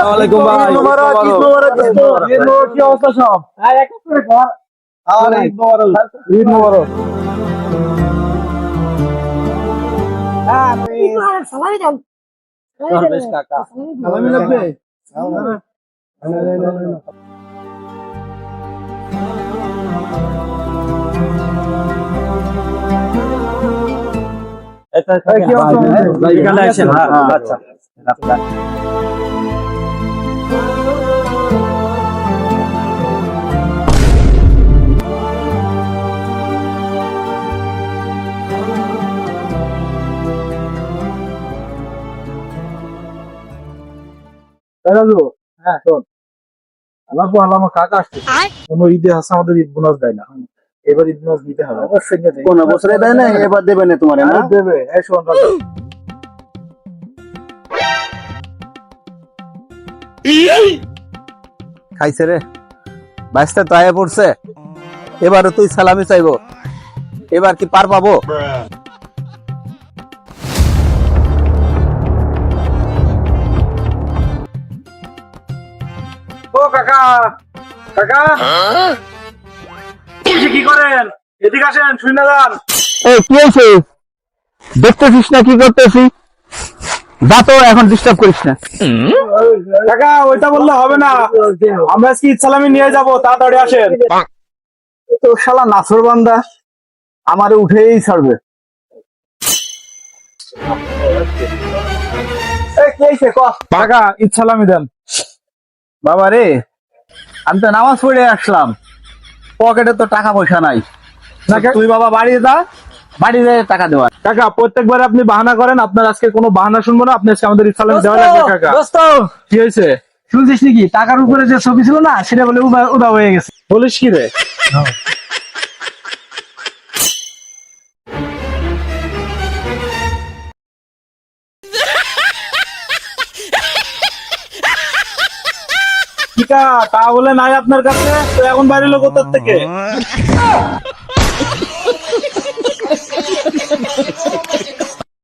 ওয়ালাইকুম ভাই। ঈদ মোবারক, ঈদ মোবারক, ঈদ মোবারক। ঈদ মোবারক, কি অবস্থা সব? এক এক করে ঘর। আর ঈদ মোবারক। ঈদ মোবারক। সালামি দেন। বেশ কাকা। সালামি লাগবে? কি অবস্থা? এখানে আসেন, হ্যাঁ, আচ্ছা। রাজু, হ্যাঁ শোন, আমার কাকা আসছে, কোনো ঈদে আসে আমাদের ঈদ বোনাস দেয় না, এবার ঈদ বোনাস দিতে হবে। অবশ্যই নিয়ে দেয়। কোন বছরে দেয় না, এবার দেবে না তোমার, না? দেবে। এই শোন রাজু, খাইছে রে বাইশটা তো আয়া পড়ছে, এবারও তুই সালামি চাইবো, এবার কি পার পাবো? ও কাকা, কাকা কি করেন? এদিকে আসেন, শুনে যান। এই কি হয়েছে? দেখতেছিস না কি করতেছি? যা তো, এখন ডিস্টার্ব করিস না। কাকা ওইটা বললে হবে না, আমরা আজকে ঈদ সালামি নিয়ে যাবো, তাড়াতাড়ি আসেন। তো শালা নাছর বান্দা আমারে উঠেই ছাড়বে। কি হয়েছে ক? কাকা ঈদ সালামি দেন। বাবা রে, আমি তো নামাজ পড়ে আসলাম, পকেটে তো টাকা পয়সা নাই। তুই বাবা বাড়ি যা, বাড়ি যেয়ে টাকা দেওয়া। কাকা প্রত্যেকবার আপনি বাহানা করেন, আপনার আজকে কোনো বাহানা শুনবো না, আপনি আজকে আমাদের ঈদ সালামি দেওয়া লাগবে। কাকা কি হয়েছে? শুনছিস নাকি টাকার উপরে যে ছবি ছিল না, সেটা বলে উদা হয়ে গেছে। বলিস কি রে? টিকা তাহলে নাই আপনার কাছে, তো এখন বাইরে লোক কোথার থেকে?